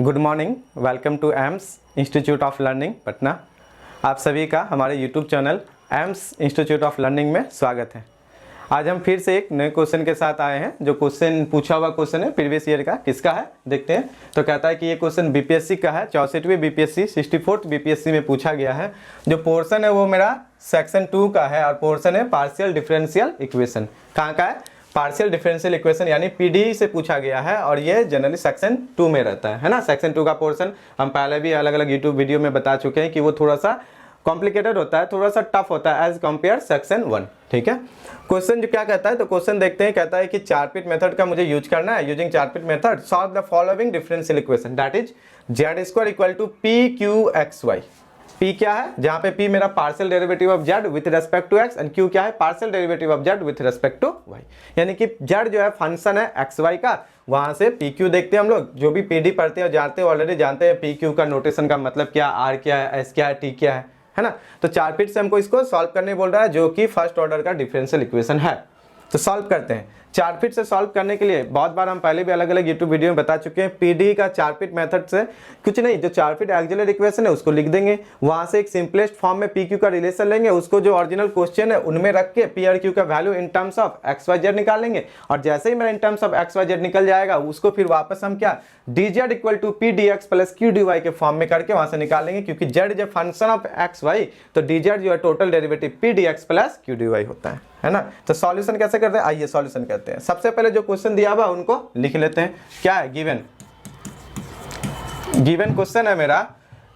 Good morning, welcome to AIMS institute of learning Patna. आप सभी का हमारे YouTube channel AIMS institute of learning में स्वागत है। आज हम फिर से एक नए क्वेश्चन के साथ आए हैं। जो क्वेश्चन पूछा हुआ क्वेश्चन है प्रीवियस ईयर का, किसका है देखते हैं। तो कहता है कि ये क्वेश्चन बीपीएससी का है, 64वीं बीपीएससी 64th बीपीएससी में पूछा गया है। जो पोर्शन है वो मेरा सेक्शन 2 का है और पोर्शन है पार्शियल डिफरेंशियल इक्वेशन। कहाँ का है? पार्शियल डिफरेंशियल इक्वेशन यानी पीडी से पूछा गया है और ये जनरली सेक्शन 2 में रहता है ना। सेक्शन 2 का पोर्शन हम पहले भी अलग अलग यूट्यूब वीडियो में बता चुके हैं कि वो थोड़ा सा कॉम्प्लिकेटेड होता है, थोड़ा सा टफ होता है एज कंपेयर सेक्शन 1। ठीक है, क्वेश्चन जो क्या कहता है, तो क्वेश्चन देखते हैं। कहता है कि चारपीट मेथड का मुझे यूज करना है। Using Charpit method solve the following differential equation that is Z square equal to P Q X Y. P क्या है? जहां पे P मेरा partial derivative of Z with respect to X and Q क्या है? Partial derivative of Z with respect to Y। यानी कि Z जो है फंक्शन है XY का, वहां से PQ देखते हैं हम लोग। जो भी PD पढ़ते हैं जानते हैं, ऑलरेडी जानते हैं PQ का नोटेशन का मतलब क्या, R क्या है, S क्या है, T क्या है ना। तो चारपीट से हमको इसको सॉल्व करने बोल रहा है, जो कि फर्स्ट ऑर्डर का डिफरेंशियल इक्वेशन है। तो सॉल्व करते हैं। चारपीट से सॉल्व करने के लिए बहुत बार हम पहले भी अलग अलग यूट्यूब वीडियो में बता चुके हैं। पीडी का चारपीट मेथड से कुछ नहीं, जो चारपीट एक्सिलरी इक्वेशन है उसको लिख देंगे, वहां से एक सिंपलेस्ट फॉर्म में पी क्यू का रिलेशन लेंगे, उसको जो ओरिजिनल क्वेश्चन है उनमें रख के पी और क्यू का value in terms of X Y Z निकालेंगे। और जैसे ही मेरा in terms of X Y Z निकल जाएगा, उसको फिर वापस हम क्या D Z equal to P D X plus Q D Y के फॉर्म में करके वहां से निकालेंगे। क्योंकि जेड जब फंक्शन ऑफ एक्स वाई तो डी जेड जो है total derivative P D X plus Q D Y होता है ना। तो सॉल्यूशन कैसे करते हैं, आइए सॉल्यूशन करते हैं। सबसे पहले जो क्वेश्चन दिया हुआ उनको लिख लेते हैं। क्या है? गिवन क्वेश्चन है मेरा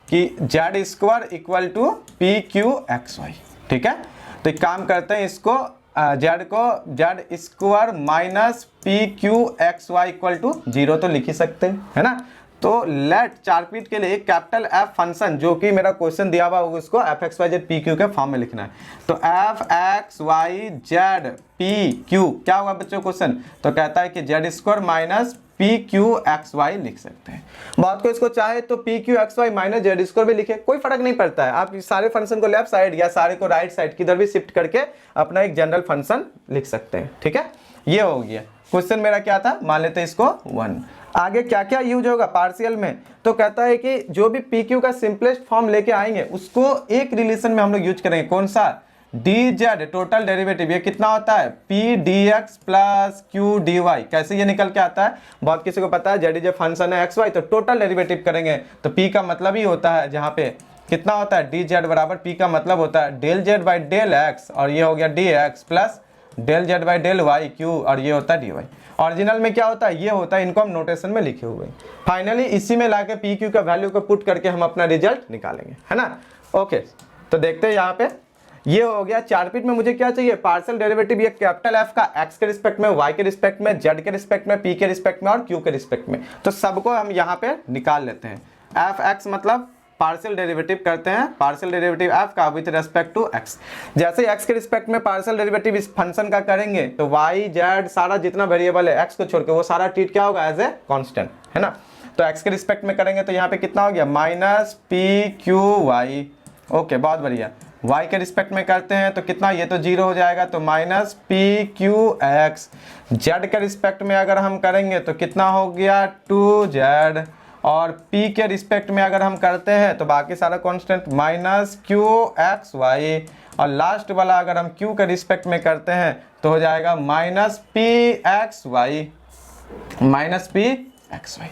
कि Z square equal to P Q X Y. ठीक है, तो एक काम करते हैं, इसको जेड को Z square minus P Q X Y equal to 0 तो लिख ही सकते हैं, है ना। तो लेट चारपीट के लिए कैपिटल एफ फंक्शन जो कि मेरा क्वेश्चन दिया हुआ होगा उसको F X Y Z P Q के फॉर्म में लिखना है। तो F X Y Z P Q क्या होगा बच्चों क्वेश्चन? तो कहता है कि Z square minus P Q X Y लिख सकते हैं। बात को इसको चाहे तो P Q X Y minus Z square भी लिखे, कोई फर्क नहीं पड़ता है। आप सारे फंक्शन को लेफ्ट साइड या सारे को राइट साइड किधर भी शिफ्ट करके अपना एक जनरल फंक्शन लिख सकते हैं। ठीक है, ये हो गया क्वेश्चन मेरा। क्या था? मान लेते हैं इसको 1। आगे क्या क्या यूज होगा पार्शियल में? तो कहता है कि जो भी पी क्यू का सिंपलेस्ट फॉर्म लेके आएंगे उसको एक रिलेशन में हम लोग यूज करेंगे। कौन सा? डी जेड टोटल डेरिवेटिव, ये कितना होता है? P D X plus Q D Y. कैसे ये निकल के आता है? बहुत किसी को पता है, जेड जो फंक्शन है एक्स वाई तो टोटल डेरिवेटिव करेंगे। तो पी का मतलब ही होता है जहाँ पे कितना होता है डी जेड बराबर पी का मतलब होता है del Z by del X, और ये हो गया D X plus del Z by del Y Q, और ये होता है डी वाई। ओरिजिनल में क्या होता है? ये होता है, इनको हम नोटेशन में लिखे हुए। फाइनली इसी में लाके पी क्यू का वैल्यू को पुट करके हम अपना रिजल्ट निकालेंगे, है ना। ओके, तो देखते हैं यहाँ पे ये हो गया। चारपीट में मुझे क्या चाहिए? पार्शियल डेरिवेटिव ये कैपिटल एफ का एक्स के रिस्पेक्ट में, वाई के रिस्पेक्ट में, जेड के रिस्पेक्ट में, पी के रिस्पेक्ट में और क्यू के रिस्पेक्ट में। तो सबको हम यहाँ पे निकाल लेते हैं। एफ एक्स मतलब पार्शियल डेरिवेटिव करते हैं, पार्शियल डेरिवेटिव एफ का विद रेस्पेक्ट टू एक्स। जैसे एक्स के रिस्पेक्ट में पार्शियल डेरिवेटिव इस फंक्शन का करेंगे तो वाई जेड सारा जितना वेरिएबल है एक्स को छोड़ के वो सारा ट्रीट क्या होगा? एज ए कांस्टेंट, है ना। तो एक्स के रिस्पेक्ट में करेंगे तो यहाँ पे कितना हो गया? Minus P Q Y. Okay, बहुत बढ़िया। y के रिस्पेक्ट में करते हैं तो कितना? ये तो 0 हो जाएगा, तो minus P Q x. Z के रिस्पेक्ट में अगर हम करेंगे तो कितना हो गया? 2z। और p के रिस्पेक्ट में अगर हम करते हैं तो बाकी सारा constant minus Q X Y. और लास्ट वाला अगर हम q के रिस्पेक्ट में करते हैं तो हो जाएगा minus P X Y, minus P X Y.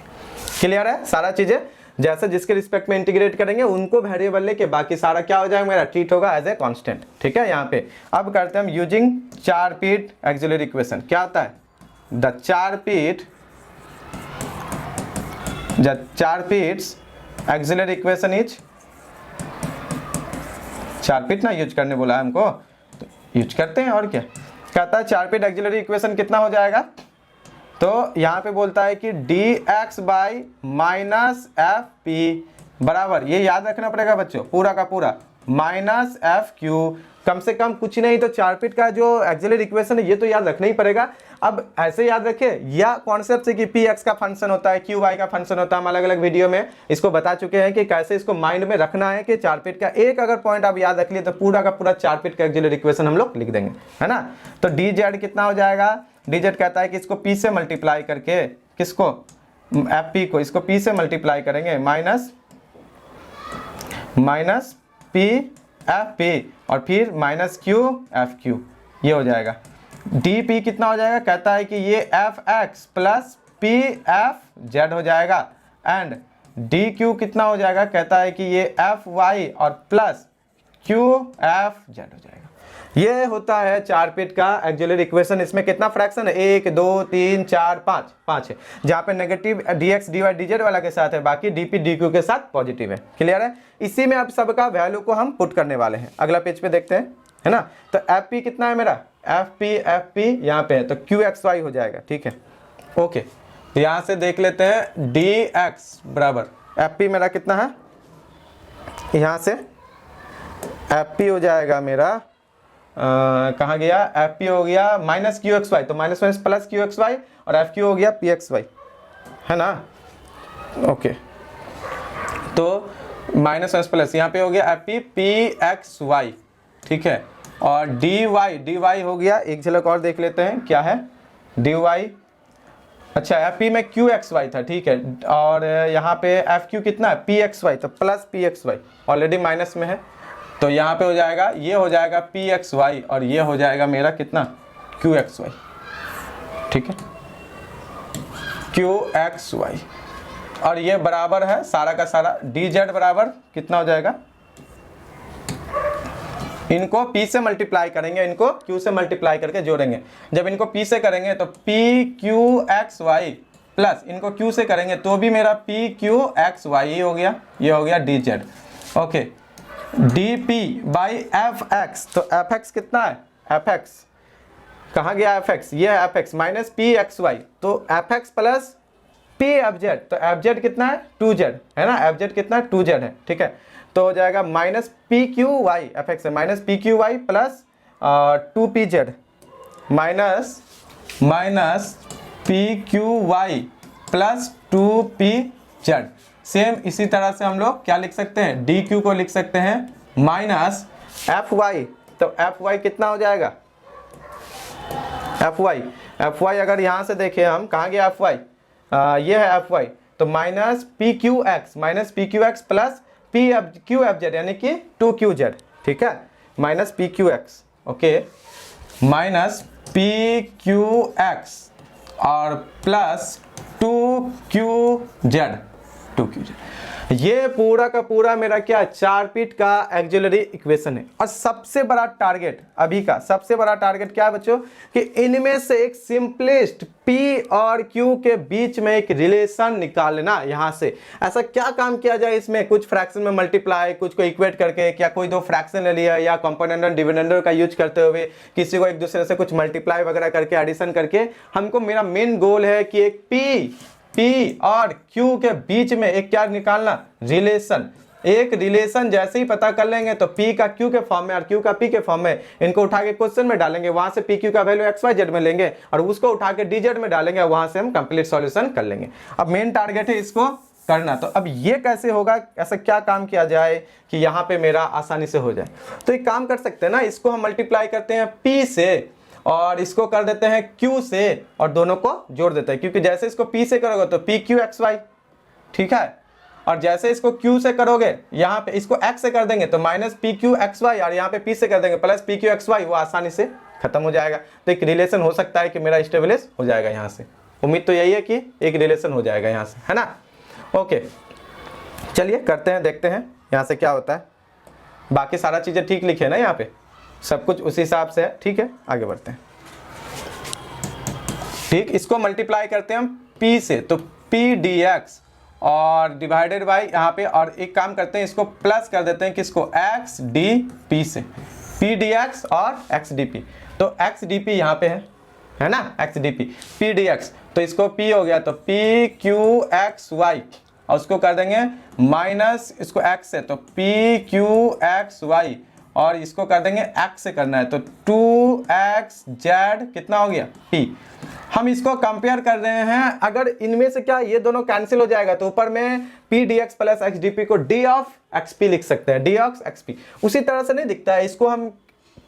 Clear है सारा चीजें? जैसे जिसके रिस्पेक्ट में इंटीग्रेट करेंगे उनको वेरिएबल लेके बाकी सारा क्या हो जाएगा? मेरा ट्रीट होगा एज ए कांस्टेंट। ठीक है, यहाँ पे अब करते हैं हम यूजिंग चारपीट एक्सिलरी इक्वेशन। क्या आता है? द चारपीट्स एक्सिलरी इक्वेशन इज, चारपीट ना यूज करने बोला है हमको तो यूज करते हैं। और क्या कहता है? चारपीट एक्सिलरी इक्वेशन कितना हो जाएगा? तो यहाँ पे बोलता है कि D x by minus F P बराबर, ये याद रखना पड़ेगा बच्चों पूरा का पूरा, माइनस एफ क्यू। कम से कम कुछ नहीं तो चारपीट का जो एक्सिलरी इक्वेशन है ये तो याद रखना ही पड़ेगा। अब ऐसे याद रखे या कॉन्सेप्ट से कि पी एक्स का फंक्शन होता है, क्यू वाई का फंक्शन होता है। हम अलग अलग वीडियो में इसको बता चुके हैं कि कैसे इसको माइंड में रखना है कि चारपीट का एक अगर पॉइंट आप याद रख लिए तो पूरा का पूरा चारपीट का एक्सिलरी इक्वेशन हम लोग लिख देंगे, है ना। तो डी जेड कितना हो जाएगा? डी जेड कहता है कि इसको पी से मल्टीप्लाई करके, किसको? एफ पी को इसको पी से मल्टीप्लाई करेंगे माइनस पी एफ पी और फिर माइनस क्यू एफ क्यू, ये हो जाएगा। डी पी कितना हो जाएगा, कहता है कि ये F X plus P F Z हो जाएगा एंड डी क्यू कितना हो जाएगा, कहता है कि ये एफ वाई और प्लस क्यू एफ जेड हो जाएगा। ये होता है 4 बिट का ऑक्सिलरी इक्वेशन। इसमें कितना फ्रैक्शन है, 1 2 3 4 5 है, जहाँ पे नेगेटिव dx dy dz वाला के साथ है, बाकी dp dq के साथ पॉजिटिव है। क्लियर है। इसी में अब सबका वैल्यू को हम पुट करने वाले हैं। अगला पेज पे देखते हैं, है ना। तो एफ पी कितना है मेरा, एफ पी यहाँ पे है तो क्यू एक्स वाई हो जाएगा। ठीक है, ओके। तो यहाँ से देख लेते हैं डी एक्स बराबर एफ पी मेरा कितना है, यहाँ से एफ पी हो जाएगा मेरा कहाँ गया, एफ पी हो गया माइनस क्यू एक्स वाई, तो minus minus plus Q X Y और एफ क्यू हो गया पी एक्स वाई, है ना। ओके, तो माइनस माइनस प्लस यहाँ पे हो गया एफ पी एक्स वाई, ठीक है। और डी वाई हो गया, एक झलक और देख लेते हैं क्या है डी वाई। अच्छा, एफ पी में क्यू एक्स वाई था, ठीक है। और यहाँ पे एफ क्यू कितना है, पी एक्स वाई, तो plus P X Y already minus में है, तो यहाँ पे हो जाएगा, ये हो जाएगा पी एक्स वाई और ये हो जाएगा मेरा कितना क्यू एक्स वाई, ठीक है, क्यू एक्स वाई। और ये बराबर है सारा का सारा डी जेड बराबर कितना हो जाएगा, इनको p से मल्टीप्लाई करेंगे, इनको q से मल्टीप्लाई करके जोड़ेंगे। जब इनको p से करेंगे तो p q x y plus इनको q से करेंगे तो भी मेरा p q x y ही हो गया, ये हो गया D Z. Okay, D P by F x, तो एफ एक्स कितना है, एफ एक्स कहाँ गया, एफ एक्स ये है F X minus P X Y, तो F X plus P F Z, तो एफ जेड कितना है 2z, है ना, एफ जेड कितना है 2z है, ठीक है। तो हो जाएगा minus P Q Y, F X है minus P Q Y plus 2p Z minus P Q Y plus 2p Z. Same इसी तरह से हम लोग क्या लिख सकते हैं, डी क्यू को लिख सकते हैं माइनस एफ वाई, तो एफ वाई कितना हो जाएगा, एफ वाई अगर यहाँ से देखें हम, कहाँ गया एफ वाई, ये है एफ वाई, तो minus P Q x plus P Q F Z यानी कि 2q जेड, ठीक है, minus P Q x, okay, minus P Q x और प्लस 2q जेड। ये पूरा का पूरा मेरा क्या 4 बिट का ऑक्सिलरी इक्वेशन है। और सबसे बड़ा टारगेट अभी का, सबसे बड़ा टारगेट क्या है बच्चों, कि इनमें से एक सिंपलेस्ट P और Q के बीच में एक रिलेशन निकालना। यहाँ से ऐसा क्या काम किया जाए, इसमें कुछ फ्रैक्शन में मल्टीप्लाई, कुछ को इक्वेट करके, क्या कोई दो फ्रैक्शन ले लिया, या कंपोनेंट और डिविडेंडर का यूज करते हुए किसी को एक दूसरे से कुछ मल्टीप्लाई वगैरह करके एडिशन करके, हमको मेरा मेन गोल है कि एक P और Q के बीच में एक क्या निकालना, रिलेशन। एक रिलेशन जैसे ही पता कर लेंगे तो P का Q के फॉर्म में और Q का P के फॉर्म में, इनको उठा के क्वेश्चन में डालेंगे, वहां से PQ का वैल्यू XYZ में लेंगे और उसको उठा के DZ में डालेंगे, वहां से हम कंप्लीट सॉल्यूशन कर लेंगे। अब मेन टारगेट है इसको करना। तो अब ये कैसे होगा, ऐसा क्या काम किया जाए कि यहाँ पे मेरा आसानी से हो जाए। तो एक काम कर सकते हैं ना, इसको हम मल्टीप्लाई करते हैं P से और इसको कर देते हैं Q से और दोनों को जोड़ देते हैं, क्योंकि जैसे इसको P से करोगे तो PQXY, ठीक है, और जैसे इसको Q से करोगे यहाँ पे इसको X से कर देंगे तो माइनस PQXY, और यहाँ पे P से कर देंगे प्लस PQXY, वो आसानी से खत्म हो जाएगा। तो एक रिलेशन हो सकता है कि मेरा स्टेबलिश हो जाएगा यहाँ से। उम्मीद तो यही है कि एक रिलेशन हो जाएगा यहाँ से, है ना। ओके, चलिए करते हैं, देखते हैं यहाँ से क्या होता है। बाकी सारा चीज़ें ठीक लिखे ना, यहाँ पे सब कुछ उसी हिसाब से है, ठीक है। आगे बढ़ते हैं, ठीक। इसको मल्टीप्लाई करते हैं हम P से, तो P dx और डिवाइडेड बाई यहाँ पे, और एक काम करते हैं इसको प्लस कर देते हैं किसको, x dp से, P dx और x dp। तो x dp यहाँ पे है ना, x dp, P dx, तो इसको P हो गया तो P q x y, और उसको कर देंगे माइनस इसको x से, तो P q x y, और इसको कर देंगे x से करना है तो 2xz कितना हो गया p। हम इसको कंपेयर कर रहे हैं, अगर इनमें से क्या ये दोनों कैंसिल हो जाएगा तो ऊपर में p dx plus x dp को d ऑफ xp लिख सकते हैं, d ऑफ xp। उसी तरह से नहीं दिखता है, इसको हम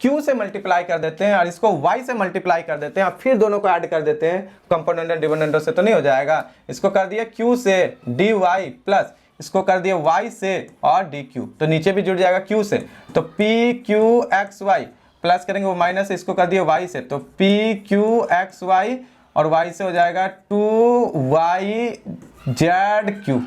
q से मल्टीप्लाई कर देते हैं और इसको y से मल्टीप्लाई कर देते हैं और फिर दोनों को ऐड कर देते हैं, कंपोनेंट डिविडेंडर से तो नहीं हो जाएगा। इसको कर दिया q से dy प्लस इसको कर दिया y से और dq, तो नीचे भी जुड़ जाएगा q से, तो pqxy प्लस करेंगे वो माइनस, इसको कर दिया y से, तो pqxy और y से हो जाएगा 2yzq,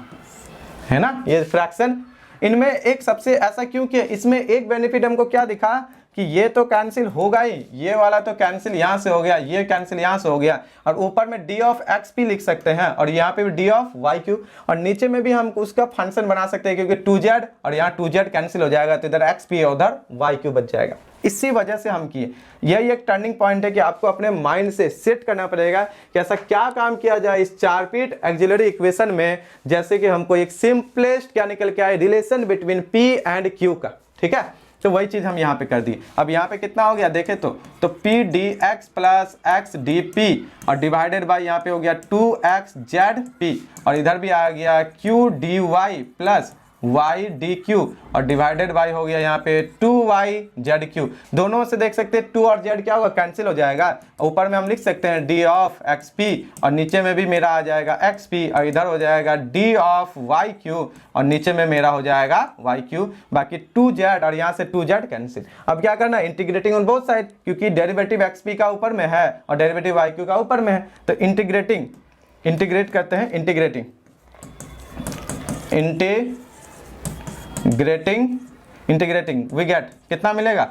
है ना। ये फ्रैक्शन इनमें एक सबसे ऐसा क्यों कि इसमें एक बेनिफिट हमको क्या दिखा कि ये तो कैंसिल होगा ही, ये वाला तो कैंसिल यहाँ से हो गया, ये कैंसिल यहाँ से हो गया, और ऊपर में d ऑफ एक्स भी लिख सकते हैं और यहाँ पे भी d ऑफ वाई क्यू, और नीचे में भी हम उसका फंक्शन बना सकते हैं क्योंकि 2z और यहाँ 2z कैंसिल हो जाएगा, तो इधर एक्स भी है उधर वाई क्यू बच जाएगा। इसी वजह से हम किए, यही एक टर्निंग पॉइंट है कि आपको अपने माइंड से सेट करना पड़ेगा कि ऐसा क्या काम किया जाए इस 4 पीट एक्सिलरी इक्वेशन में, जैसे कि हमको एक सिंपलेस्ट क्या निकल के आए, relation between p and q का, ठीक है। तो वही चीज हम यहाँ पे कर दी। अब यहाँ पे कितना हो गया देखे तो p dx plus x dp और डिवाइडेड बाय यहाँ पे हो गया 2x zp और इधर भी आ गया q dy plus y dq और डिवाइडेड बाय हो गया यहाँ पे 2y zq। दोनों से देख सकते हैं 2 और z क्या होगा, कैंसिल हो जाएगा। ऊपर में हम लिख सकते हैं d ऑफ xp और नीचे में भी मेरा आ जाएगा xp और इधर हो जाएगा d ऑफ yq और नीचे में मेरा हो जाएगा yq, बाकी 2z और यहाँ से 2z कैंसिल। अब क्या करना, इंटीग्रेटिंग ऑन बोथ साइड, क्योंकि डेरिवेटिव xp का ऊपर में है और डेरिवेटिव yq का ऊपर में है, तो इंटीग्रेट करते हैं, इंटीग्रेटिंग वी गेट कितना मिलेगा,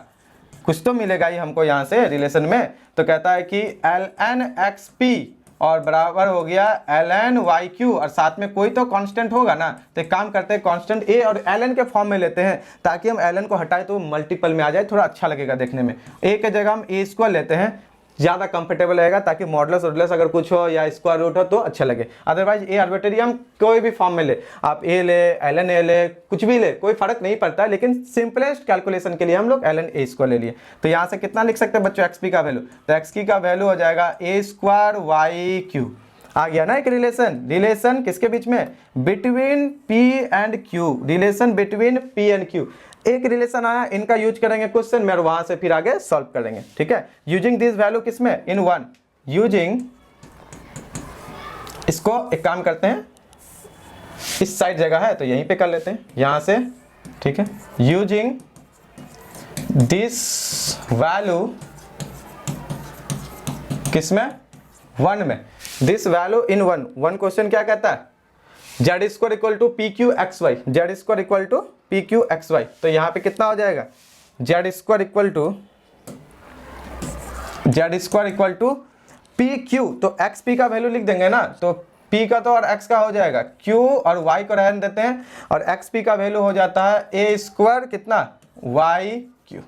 कुछ तो मिलेगा ही हमको यहाँ से रिलेशन में। तो कहता है कि ln xp और बराबर हो गया ln yq और साथ में कोई तो कांस्टेंट होगा ना, तो एक काम करते हैं कांस्टेंट a और ln के फॉर्म में लेते हैं ताकि हम ln को हटाए तो मल्टीपल में आ जाए, थोड़ा अच्छा लगेगा देखने में। a के जगह हम a स्क्वायर लेते हैं, ज़्यादा कंफर्टेबल रहेगा ताकि मॉडुलस वॉडुलस अगर कुछ हो या स्क्वायर रूट हो तो अच्छा लगे। अदरवाइज ए आर्बिट्रेरी हम कोई भी फॉर्म में ले, आप ए ले ln a ले कुछ भी ले, कोई फर्क नहीं पड़ता, लेकिन सिंपलेस्ट कैलकुलेशन के लिए हम लोग ln a स्क्वायर ले लिए। तो यहाँ से कितना लिख सकते हैं बच्चों xp का वैल्यू, तो xp का वैल्यू हो जाएगा a स्क्वायर yq। आ गया ना एक रिलेशन किसके बीच में, between p and q, relation between p and q, एक रिलेशन आया, इनका यूज करेंगे क्वेश्चन में और वहां से फिर आगे सॉल्व करेंगे, ठीक है। यूजिंग दिस वैल्यू किसमें, इन वन, यूजिंग, इसको एक काम करते हैं, इस साइड जगह है तो यहीं पे कर लेते हैं यहां से, ठीक है। यूजिंग दिस वैल्यू किसमें, वन में, this value in one question क्या कहता है, z square equal to P Q X Y, Z square equal to P Q X Y, तो यहाँ पे कितना हो जाएगा, z square equal to P Q, तो एक्स पी का वैल्यू लिख देंगे ना, तो p का तो और x का हो जाएगा, q और y को रहने देते हैं और एक्स पी का वैल्यू हो जाता है a स्क्वायर कितना y क्यू,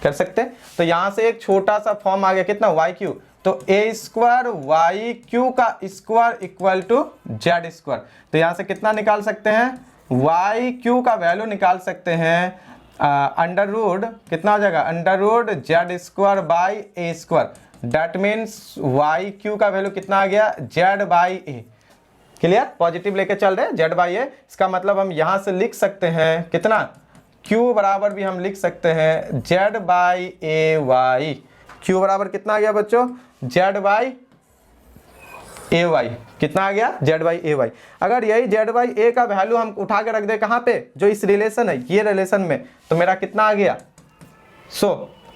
कर सकते हैं। तो यहाँ से एक छोटा सा फॉर्म आ गया कितना y क्यू, तो a स्क्वायर वाई क्यू का square equal to Z square, तो यहाँ से कितना निकाल सकते हैं, वाई क्यू का वैल्यू निकाल सकते हैं अंडर रूट, कितना हो जाएगा, under root Z square by A square, that means Y Q का वैल्यू कितना आ गया, Z by A. Clear, positive लेके चल रहे हैं, जेड बाई ए, इसका मतलब हम यहाँ से लिख सकते हैं कितना, क्यू बराबर भी हम लिख सकते हैं Z by A Y, Q बराबर कितना आ गया बच्चों, जेड बाई ए वाई, कितना आ गया, जेड बाई ए वाई। अगर यही जेड बाई ए का वैल्यू हम उठा के रख दे कहाँ पे, जो इस रिलेशन है, ये रिलेशन में, तो मेरा कितना आ गया,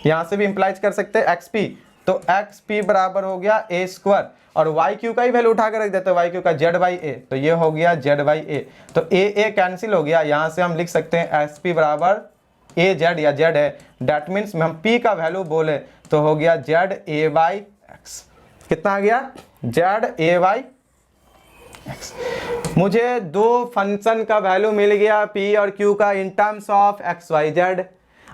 यहाँ से भी इंप्लाइज कर सकते हैं एक्सपी, तो एक्सपी बराबर हो गया ए स्क्वायर और वाई क्यू का ही वैल्यू उठा के रख देते हैं, वाई क्यू का जेड बाई ए, तो ये हो गया जेड बाई ए, तो ए कैंसिल हो गया, यहाँ से हम लिख सकते हैं एस पी बराबर ए जेड या जेड है, डैट मीन्स में हम p का वैल्यू बोले तो हो गया जेड ए बाई एक्स, कितना आ गया, जेड ए बाई एक्स। मुझे दो फंक्शन का वैल्यू मिल गया p और q का in terms of X Y Z.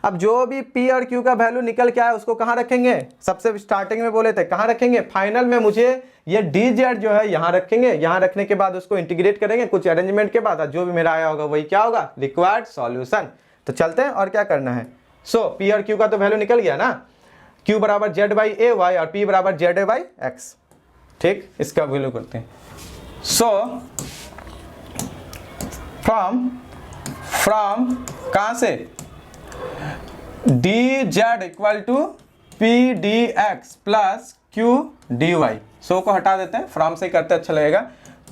अब जो भी p और q का वैल्यू निकल के आया उसको कहाँ रखेंगे, सबसे स्टार्टिंग में बोले थे कहाँ रखेंगे, फाइनल में मुझे ये dz जो है यहाँ रखेंगे, यहाँ रखने के बाद उसको इंटीग्रेट करेंगे कुछ अरेंजमेंट के बाद, जो भी मेरा आया होगा वही क्या होगा, रिक्वायर्ड सॉल्यूशन। तो चलते हैं और क्या करना है, p और q का तो वैल्यू निकल गया ना, q बराबर जेड बाई ए वाई और p बराबर जेड ए बाई एक्स, ठीक, इसका वैल्यू करते हैं। फ्रॉम कहाँ से, D Z equal to P D X plus Q D Y. So को हटा देते हैं, फ्रॉम से करते अच्छा लगेगा।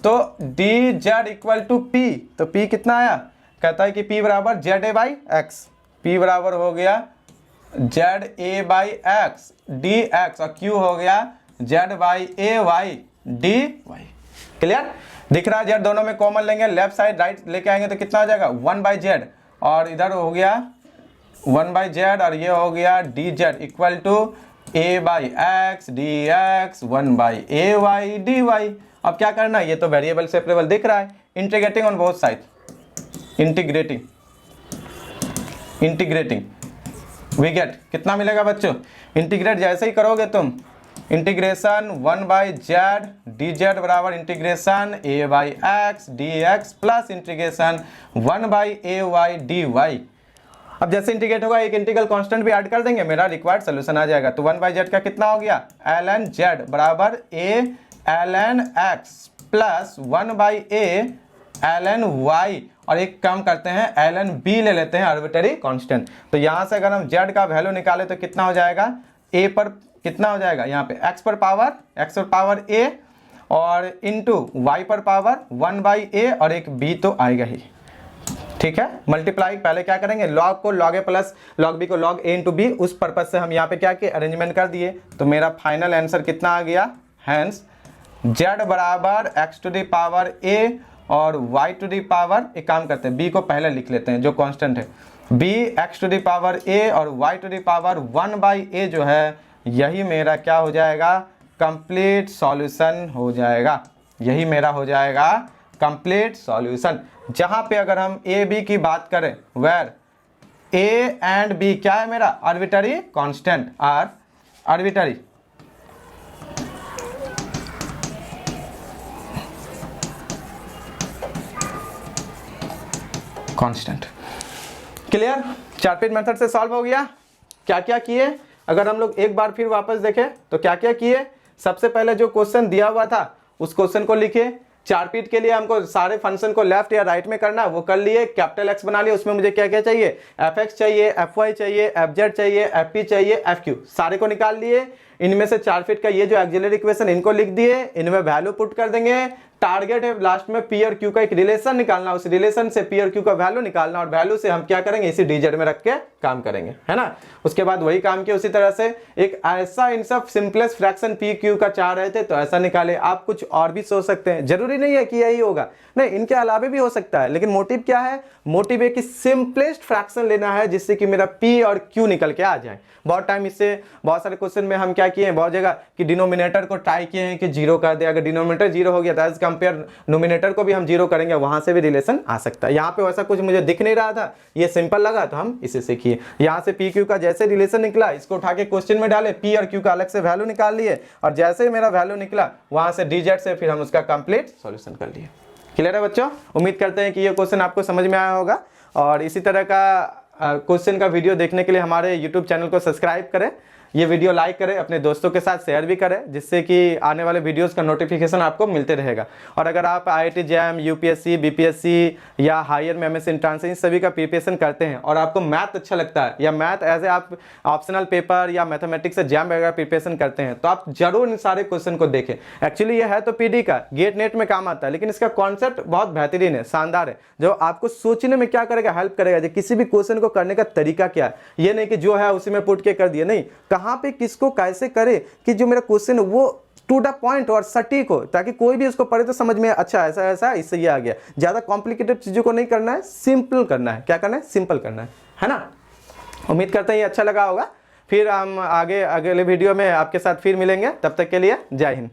तो D Z equal to P, तो पी कितना आया, कहता है कि पी बराबर Z A by X, P बराबर हो गया Z A by X D X, और क्यू हो गया Z by A Y D Y. Clear दिख रहा है? जेड दोनों में कॉमन लेंगे, लेफ्ट साइड राइट लेके आएंगे तो कितना हो जाएगा 1 बाई जेड, और इधर हो गया 1 बाई जेड, और ये हो गया D Z equal to A by X D X 1 by A Y D Y. अब क्या करना है, ये तो वेरिएबल सेपरेबल दिख रहा है, integrating on both side, integrating we get कितना मिलेगा बच्चों, इंटीग्रेट जैसे ही करोगे तुम, integration 1 by Z D Z बराबर integration A by X D X plus integration 1 by A Y D Y. अब जैसे इंटीग्रेट होगा एक इंटीग्रल कांस्टेंट भी ऐड कर देंगे, मेरा रिक्वायर्ड सोल्यूशन आ जाएगा। तो 1 बाई जेड का कितना हो गया, ln जेड बराबर A ln X plus 1 by A ln Y, और एक काम करते हैं ln बी ले लेते हैं आर्बिट्रेरी कांस्टेंट। तो यहाँ से अगर हम z का वैल्यू निकाले तो कितना हो जाएगा, a पर कितना हो जाएगा, यहाँ पे x पर पावर a और इंटू y पर पावर 1 बाई a, और एक b तो आएगा ही। ठीक है, मल्टीप्लाई पहले क्या करेंगे, लॉग को लॉग ए प्लस लॉग बी को लॉग ए इंटू बी, उस पर्पज से हम यहाँ पे क्या किए, अरेंजमेंट कर दिए। तो मेरा फाइनल आंसर कितना आ गया, हैंस z बराबर x to the power a और y टू दी पावर, एक काम करते हैं b को पहले लिख लेते हैं जो कांस्टेंट है, b x to the power a और y to the power 1 by a जो है, यही मेरा क्या हो जाएगा, कंप्लीट सॉल्यूशन हो जाएगा। यही मेरा हो जाएगा कंप्लीट सॉल्यूशन। जहां पे अगर हम a b की बात करें, वेयर a एंड b क्या है मेरा, arbitrary constant, are arbitrary constant. Clear, Charpit method से सॉल्व हो गया। क्या क्या किए, अगर हम लोग एक बार फिर वापस देखें तो क्या क्या किए, सबसे पहले जो क्वेश्चन दिया हुआ था उस क्वेश्चन को लिखे, चारपीट के लिए हमको सारे फंक्शन को लेफ्ट या राइट में करना, वो कर लिए, कैपिटल एक्स बना लिया, उसमें मुझे क्या क्या चाहिए, एफ एक्स चाहिए, एफ वाई चाहिए, एफ जेड चाहिए, एफ पी चाहिए, एफ क्यू, सारे को निकाल लिए। इनमें से चारपीट का ये जो एक्सिलरी इक्वेशन इनको लिख दिए, इनमें वैल्यू पुट कर देंगे। टारगेट है लास्ट में पी और क्यू का एक रिलेशन निकालना, उस रिलेशन से पी और क्यू का वैल्यू निकालना, और वैल्यू से हम क्या करेंगे, इसी डीजेड में रख के काम करेंगे, है ना। उसके बाद वही काम किया उसी तरह से, एक ऐसा इन सब सिंपलेस्ट फ्रैक्शन पी क्यू का चाह रहे थे तो ऐसा निकाले। आप कुछ और भी सोच सकते हैं, जरूरी नहीं है कि यही होगा, नहीं इनके अलावे भी हो सकता है, लेकिन मोटिव क्या है, मोटिव है कि सिंपलेस्ट फ्रैक्शन लेना है जिससे कि मेरा पी और क्यू निकल के आ जाए। बहुत टाइम इससे बहुत सारे क्वेश्चन में हम क्या किए हैं, बहुत जगह कि डिनोमिनेटर को ट्राई किए हैं कि जीरो कर दे, अगर डिनोमिनेटर जीरो हो गया तो एज कंपेयर नोमिनेटर को भी हम जीरो करेंगे, वहां से भी रिलेशन आ सकता है। यहाँ पे वैसा कुछ मुझे दिख नहीं रहा था, ये सिंपल लगा तो हम इसे से किए। यहाँ से पी क्यू का जैसे रिलेशन निकला, इसको उठा के क्वेश्चन में डाले, पी और क्यू का अलग से वैल्यू निकाल लिए, और जैसे मेरा वैल्यू निकला वहां से डीजेड से फिर हम उसका कंप्लीट सॉल्यूशन कर लिए। क्लियर है बच्चों, उम्मीद करते हैं कि ये क्वेश्चन आपको समझ में आया होगा, और इसी तरह का क्वेश्चन का वीडियो देखने के लिए हमारे YouTube चैनल को सब्सक्राइब करें, ये वीडियो लाइक करें, अपने दोस्तों के साथ शेयर भी करें, जिससे कि आने वाले वीडियोस का नोटिफिकेशन आपको मिलते रहेगा। और अगर आप IIT जैम, UPSC, BPSC या हायर में MS एंट्रेंस इन सभी का प्रिपरेशन करते हैं और आपको मैथ अच्छा लगता है, या मैथ एज ए आप ऑप्शनल पेपर या मैथमेटिक्स से जैम वगैरह प्रिपरेशन करते हैं, तो आप जरूर इन सारे क्वेश्चन को देखें। एक्चुअली ये है तो PD का, गेट नेट में काम आता है, लेकिन इसका कॉन्सेप्ट बहुत बेहतरीन है, शानदार है, जो आपको सोचने में क्या करेगा, हेल्प करेगा, जो किसी भी क्वेश्चन को करने का तरीका क्या है, ये नहीं कि जो है उसी में पुट के कर दिया, नहीं, कहाँ पे किसको कैसे करे कि जो मेरा क्वेश्चन है वो टू द पॉइंट और सटीक हो, ताकि कोई भी उसको पढ़े तो समझ में अच्छा ऐसा ऐसा इससे ये आ गया। ज्यादा कॉम्प्लिकेटेड चीजों को नहीं करना है, सिंपल करना है। क्या करना है, सिंपल करना है ना। उम्मीद करते हैं ये अच्छा लगा होगा। फिर हम आगे अगले वीडियो में आपके साथ फिर मिलेंगे, तब तक के लिए जय हिंद।